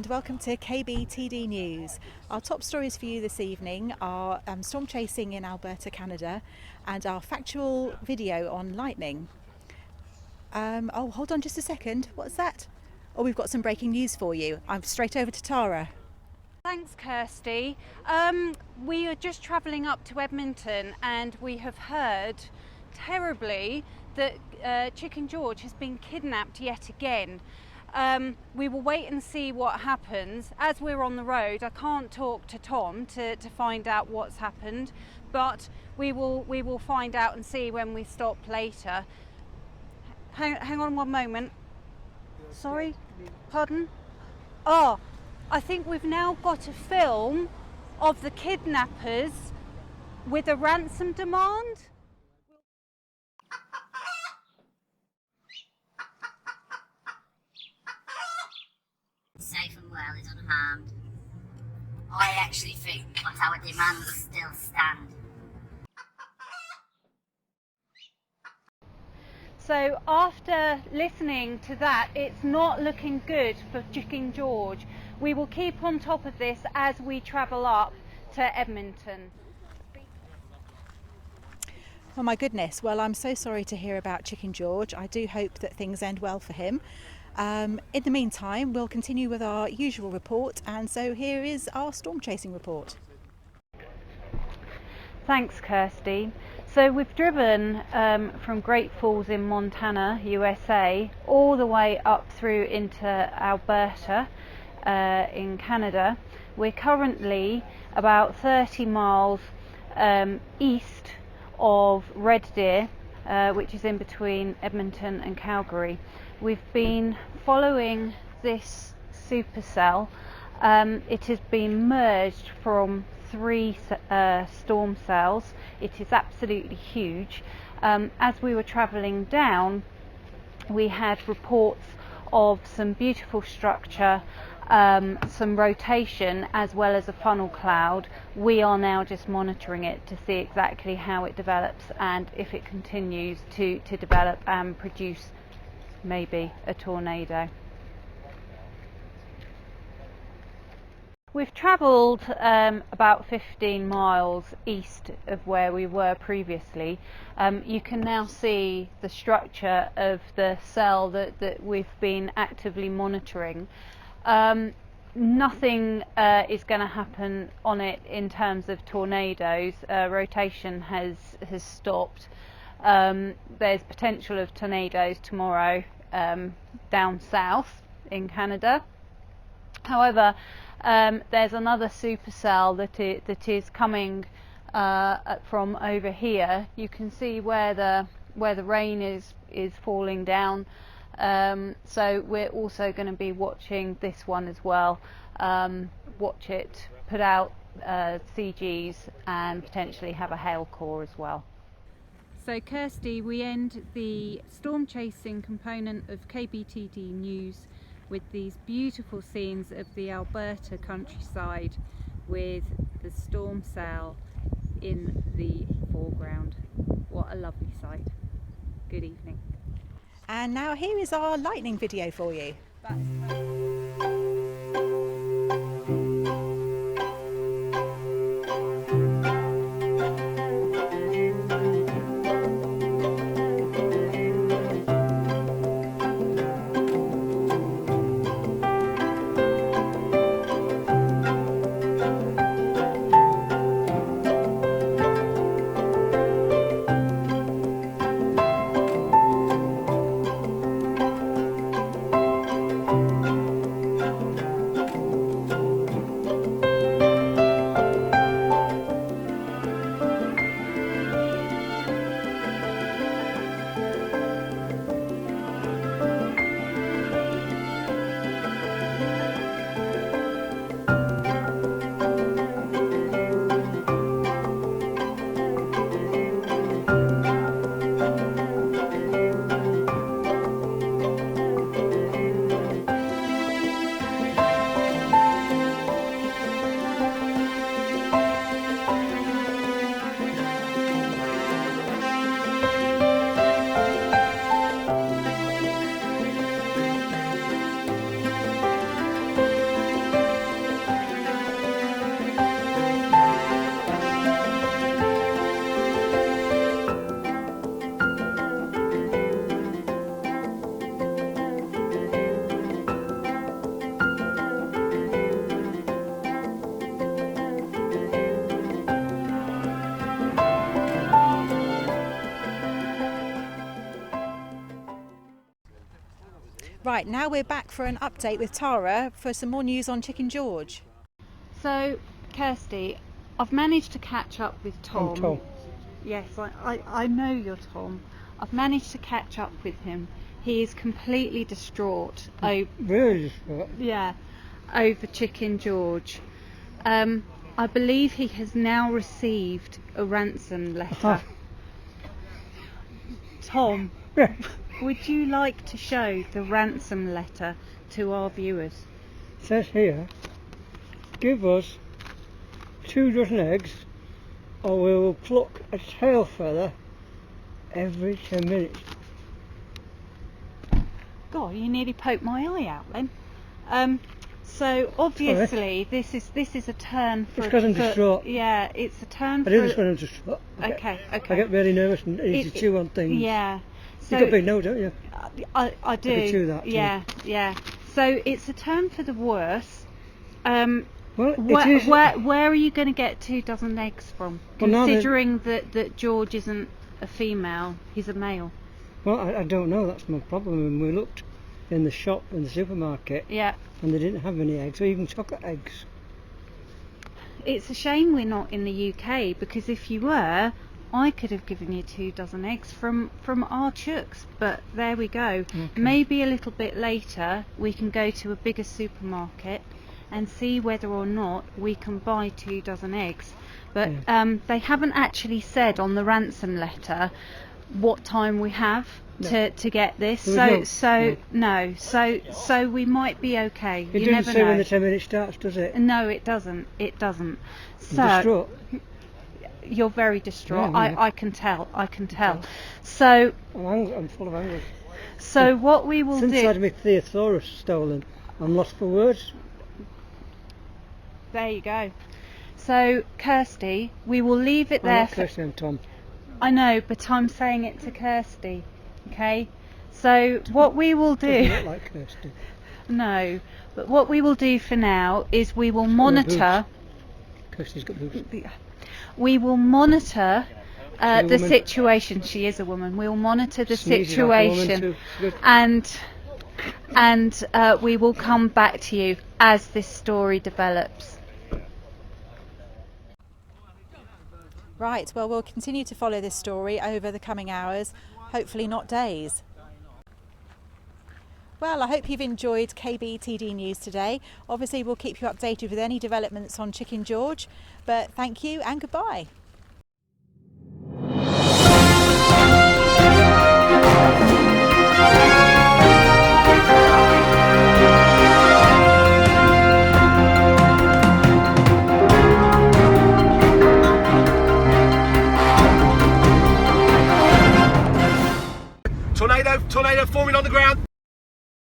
welcome to KBTD News. Our top stories for you this evening are storm chasing in Alberta, Canada, and our factual video on lightning. Oh, hold on just a second. What's that? Oh, we've got some breaking news for you. I'm straight over to Tara. Thanks, Kirsty. We are just travelling up to Edmonton and we have heard terribly that Chicken George has been kidnapped yet again. We will wait and see what happens. As we're on the road, I can't talk to Tom to find out what's happened, but we will find out and see when we stop later. Hang on one moment. Sorry? Pardon? Oh, I think we've now got a film of the kidnappers with a ransom demand. Safe and well is unharmed. I actually think that our demands still stand. So after listening to that, it's not looking good for Chicken George. We will keep on top of this as we travel up to Edmonton. Oh my goodness, well, I'm so sorry to hear about Chicken George. I do hope that things end well for him. In the meantime, we'll continue with our usual report, and so here is our storm chasing report. Thanks, Kirsty. So we've driven from Great Falls in Montana, USA, all the way up through into Alberta in Canada. We're currently about 30 miles east of Red Deer, which is in between Edmonton and Calgary. We've been following this supercell. It has been merged from 3 storm cells. It is absolutely huge. As we were travelling down, we had reports of some beautiful structure, some rotation, as well as a funnel cloud. We are now just monitoring it to see exactly how it develops and if it continues to develop and produce maybe a tornado. We've travelled about 15 miles east of where we were previously. You can now see the structure of the cell that we've been actively monitoring. Nothing is going to happen on it in terms of tornadoes. Rotation has stopped. There's potential of tornadoes tomorrow down south in Canada. However, there's another supercell that is coming from over here. You can see where the rain is falling down. So we're also going to be watching this one as well. Watch it put out CGs and potentially have a hail core as well. So Kirsty, we end the storm chasing component of KBTD News with these beautiful scenes of the Alberta countryside with the storm cell in the foreground. What a lovely sight. Good evening. And now here is our lightning video for you. Right, now we're back for an update with Tara for some more news on Chicken George. So, Kirsty, I've managed to catch up with Tom. I'm Tom. Yes, I know you're Tom. I've managed to catch up with him. He is completely distraught. Really distraught. Yeah, over Chicken George. I believe he has now received a ransom letter. Tom, Yeah. would you like to show the ransom letter to our viewers? It says here, give us 2 dozen eggs or we will pluck a tail feather every 10 minutes. God, you nearly poked my eye out then. So obviously this is a turn for. It's because I'm distraught. Yeah, it's a turn I for. do this when I'm distraught. Okay. I get really nervous and need to chew on things. Yeah. So You've got big nose, don't you? I do. I can chew that too. Yeah. So it's a turn for the worse. Well, Where are you going to get 2 dozen eggs from? Well, Considering that George isn't a female, he's a male. Well, I don't know, that's my problem. And we looked in the shop, in the supermarket, Yeah. and they didn't have any eggs, or even chocolate eggs. It's a shame we're not in the UK, because if you were, I could have given you 2 dozen eggs from our chooks. But there we go. Okay. Maybe a little bit later we can go to a bigger supermarket and see whether or not we can buy 2 dozen eggs. But they haven't actually said on the ransom letter what time we have to get this. So we might be okay. It You doesn't never say know. when the 10 minutes starts, does it? No, it doesn't. So Distraught. you're very distraught. Yeah. I can tell. So I'm full of anger. so what we will Since I do. had my thesaurus stolen, I'm lost for words. There you go. So Kirsty, we will leave it I'm there. not Kirsty, I'm Tom. I know, but I'm saying it to Kirsty. Okay. So what we will You do. look like Kirsty. No, but what we will do for now is we will monitor. Kirsty's got boobs. We will monitor She a the woman? situation. She is a woman. We will monitor the Sneezes like a woman situation, too. Good. and we will come back to you as this story develops. Right, well, we'll continue to follow this story over the coming hours, hopefully not days. Well, I hope you've enjoyed KBTD News today. Obviously, we'll keep you updated with any developments on Chicken George, but thank you and goodbye. Tornado forming on the ground.